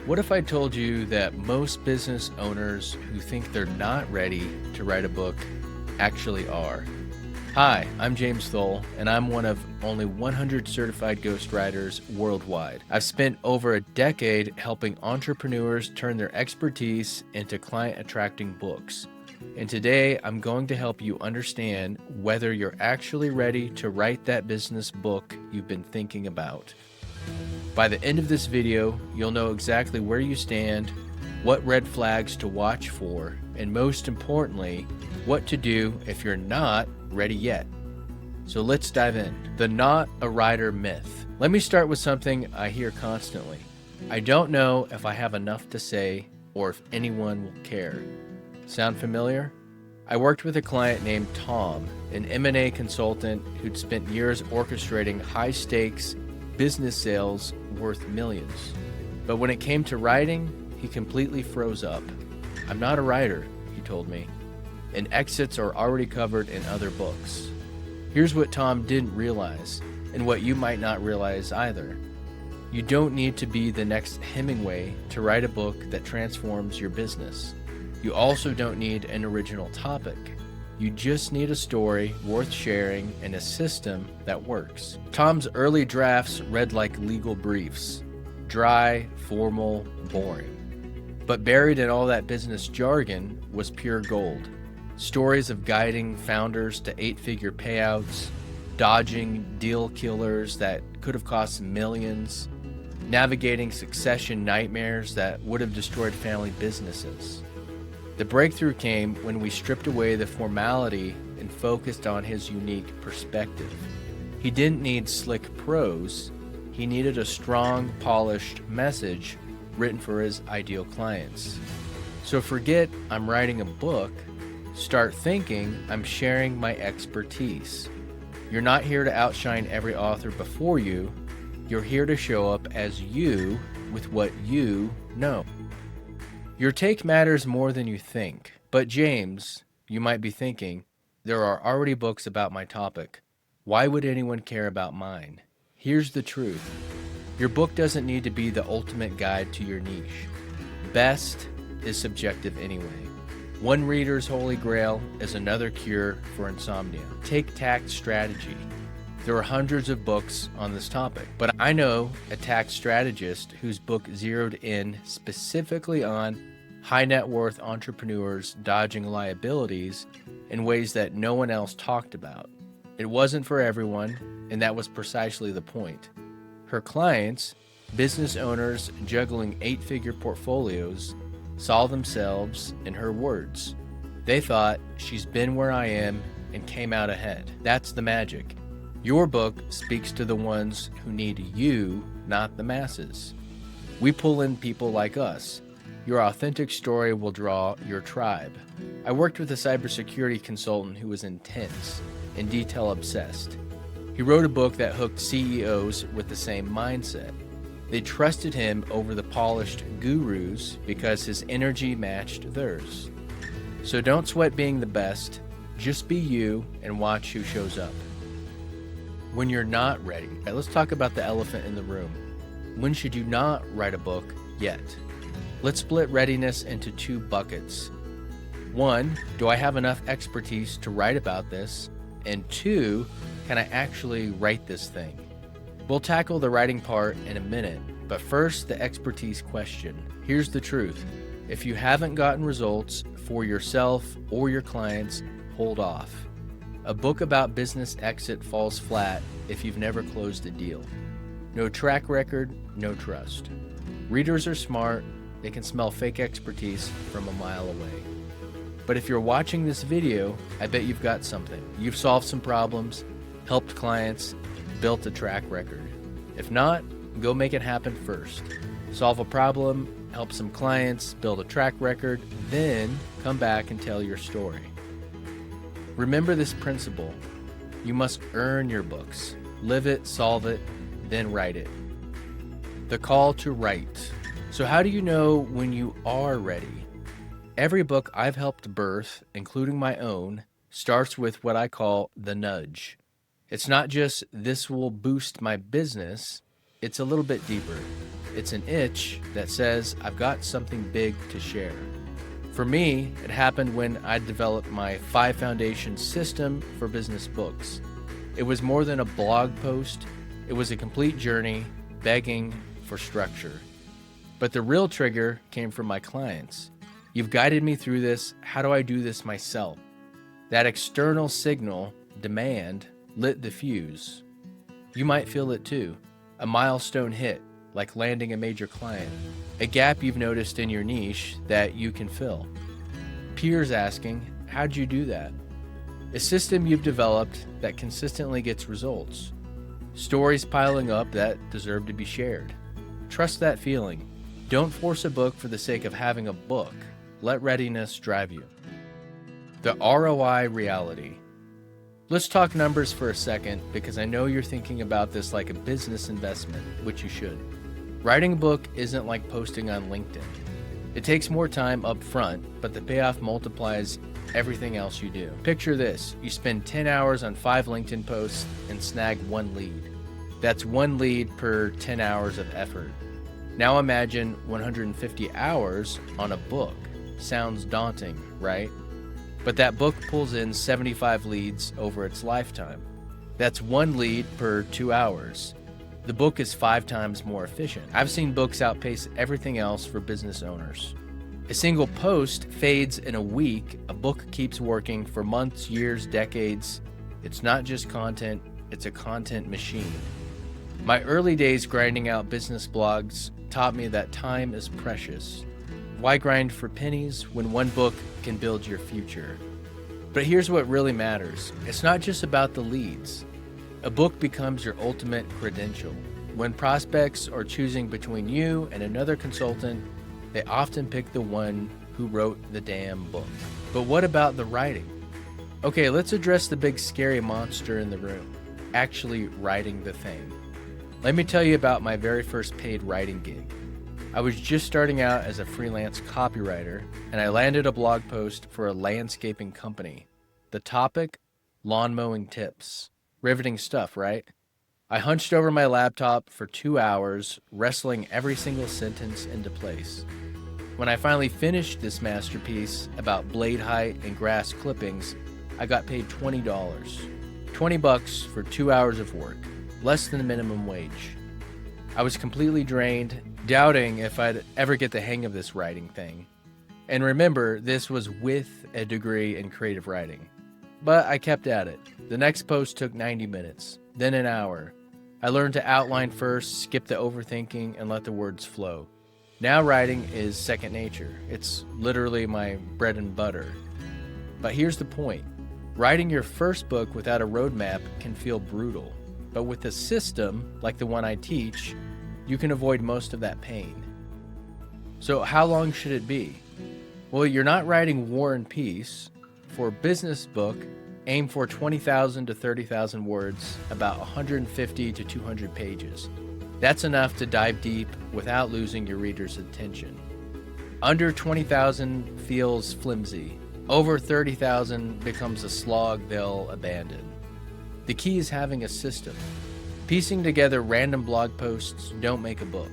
What if I told you that most business owners who think they're not ready to write a book actually are? Hi, I'm James Thole, and I'm one of only 100 certified ghostwriters worldwide. I've spent over a decade helping entrepreneurs turn their expertise into client-attracting books. And today, I'm going to help you understand whether you're actually ready to write that business book you've been thinking about. By the end of this video, you'll know exactly where you stand, what red flags to watch for, and most importantly, what to do if you're not ready yet. So let's dive in. The not a writer myth. Let me start with something I hear constantly. I don't know if I have enough to say or if anyone will care. Sound familiar? I worked with a client named Tom, an M&A consultant who'd spent years orchestrating high-stakes business sales worth millions. But when it came to writing, he completely froze up. I'm not a writer, he told me, and exits are already covered in other books. Here's what Tom didn't realize, and what you might not realize either. You don't need to be the next Hemingway to write a book that transforms your business. You also don't need an original topic. You just need a story worth sharing and a system that works. Tom's early drafts read like legal briefs. Dry, formal, boring. But buried in all that business jargon was pure gold. Stories of guiding founders to 8-figure payouts, dodging deal killers that could have cost millions, navigating succession nightmares that would have destroyed family businesses. The breakthrough came when we stripped away the formality and focused on his unique perspective. He didn't need slick prose, he needed a strong, polished message written for his ideal clients. So forget I'm writing a book, start thinking I'm sharing my expertise. You're not here to outshine every author before you, you're here to show up as you with what you know. Your take matters more than you think. But James, you might be thinking, there are already books about my topic. Why would anyone care about mine? Here's the truth. Your book doesn't need to be the ultimate guide to your niche. Best is subjective anyway. One reader's holy grail is another cure for insomnia. Take tax strategy. There are hundreds of books on this topic, but I know a tax strategist whose book zeroed in specifically on high net worth entrepreneurs dodging liabilities in ways that no one else talked about. It wasn't for everyone, and that was precisely the point. Her clients, business owners juggling 8-figure portfolios, saw themselves in her words. They thought, she's been where I am and came out ahead. That's the magic. Your book speaks to the ones who need you, not the masses. We pull in people like us. Your authentic story will draw your tribe. I worked with a cybersecurity consultant who was intense and detail obsessed. He wrote a book that hooked CEOs with the same mindset. They trusted him over the polished gurus because his energy matched theirs. So don't sweat being the best, just be you and watch who shows up. When you're not ready. Okay, let's talk about the elephant in the room. When should you not write a book yet? Let's split readiness into 2 buckets. 1, do I have enough expertise to write about this? And 2, can I actually write this thing? We'll tackle the writing part in a minute, but first the expertise question. Here's the truth. If you haven't gotten results for yourself or your clients, hold off. A book about business exit falls flat if you've never closed a deal. No track record, no trust. Readers are smart, they can smell fake expertise from a mile away. But if you're watching this video, I bet you've got something. You've solved some problems, helped clients, built a track record. If not, go make it happen first. Solve a problem, help some clients, build a track record, then come back and tell your story. Remember this principle. You must earn your books. Live it, solve it, then write it. The call to write. So how do you know when you are ready? Every book I've helped birth, including my own, starts with what I call the nudge. It's not just, this will boost my business. It's a little bit deeper. It's an itch that says I've got something big to share. For me, it happened when I developed my 5 Foundation system for business books. It was more than a blog post, it was a complete journey begging for structure. But the real trigger came from my clients. You've guided me through this. How do I do this myself? That external signal, demand, lit the fuse. You might feel it too. A milestone hit, like landing a major client. A gap you've noticed in your niche that you can fill. Peers asking, how'd you do that? A system you've developed that consistently gets results. Stories piling up that deserve to be shared. Trust that feeling. Don't force a book for the sake of having a book. Let readiness drive you. The ROI reality. Let's talk numbers for a second because I know you're thinking about this like a business investment, which you should. Writing a book isn't like posting on LinkedIn. It takes more time up front, but the payoff multiplies everything else you do. Picture this, you spend 10 hours on 5 LinkedIn posts and snag 1 lead. That's 1 lead per 10 hours of effort. Now imagine 150 hours on a book. Sounds daunting, right? But that book pulls in 75 leads over its lifetime. That's 1 lead per 2 hours. The book is 5 times more efficient. I've seen books outpace everything else for business owners. A single post fades in a week. A book keeps working for months, years, decades. It's not just content, it's a content machine. My early days grinding out business blogs taught me that time is precious. Why grind for pennies when 1 book can build your future? But here's what really matters. It's not just about the leads. A book becomes your ultimate credential. When prospects are choosing between you and another consultant, they often pick the one who wrote the damn book. But what about the writing? Okay, let's address the big scary monster in the room, actually writing the thing. Let me tell you about my very first paid writing gig. I was just starting out as a freelance copywriter, and I landed a blog post for a landscaping company. The topic, lawn mowing tips. Riveting stuff, right? I hunched over my laptop for 2 hours, wrestling every single sentence into place. When I finally finished this masterpiece about blade height and grass clippings, I got paid $20. $20 for 2 hours of work, less than the minimum wage. I was completely drained, doubting if I'd ever get the hang of this writing thing. And remember, this was with a degree in creative writing. But I kept at it. The next post took 90 minutes, then an hour. I learned to outline first, skip the overthinking, and let the words flow. Now writing is second nature. It's literally my bread and butter. But here's the point. Writing your first book without a roadmap can feel brutal. But with a system like the one I teach, you can avoid most of that pain. So how long should it be? Well, you're not writing War and Peace. For a business book, aim for 20,000 to 30,000 words, about 150 to 200 pages. That's enough to dive deep without losing your reader's attention. Under 20,000 feels flimsy. Over 30,000 becomes a slog they'll abandon. The key is having a system. Piecing together random blog posts don't make a book,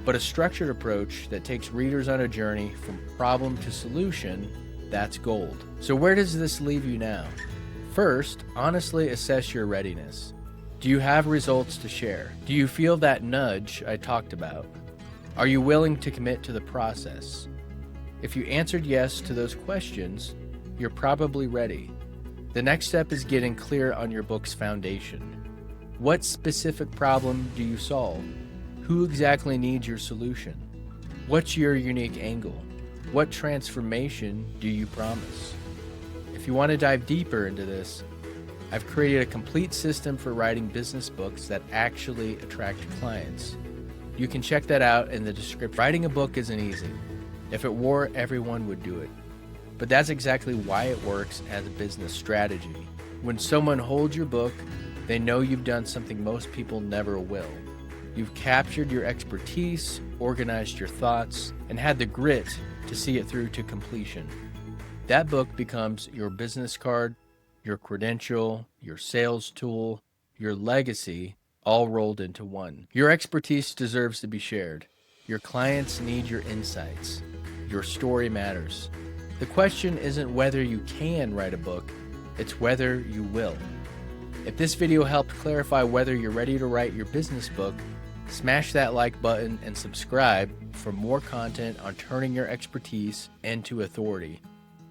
but a structured approach that takes readers on a journey from problem to solution, that's gold. So where does this leave you now? First, honestly assess your readiness. Do you have results to share? Do you feel that nudge I talked about? Are you willing to commit to the process? If you answered yes to those questions, you're probably ready. The next step is getting clear on your book's foundation. What specific problem do you solve? Who exactly needs your solution? What's your unique angle? What transformation do you promise? If you want to dive deeper into this, I've created a complete system for writing business books that actually attract clients. You can check that out in the description. Writing a book isn't easy. If it were, everyone would do it. But that's exactly why it works as a business strategy. When someone holds your book, they know you've done something most people never will. You've captured your expertise, organized your thoughts, and had the grit to see it through to completion. That book becomes your business card, your credential, your sales tool, your legacy, all rolled into one. Your expertise deserves to be shared. Your clients need your insights. Your story matters. The question isn't whether you can write a book, it's whether you will. If this video helped clarify whether you're ready to write your business book, smash that like button and subscribe for more content on turning your expertise into authority.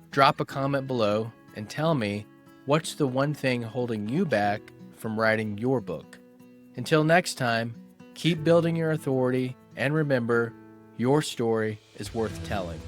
Drop a comment below and tell me what's the one thing holding you back from writing your book. Until next time, keep building your authority and remember, your story is worth telling.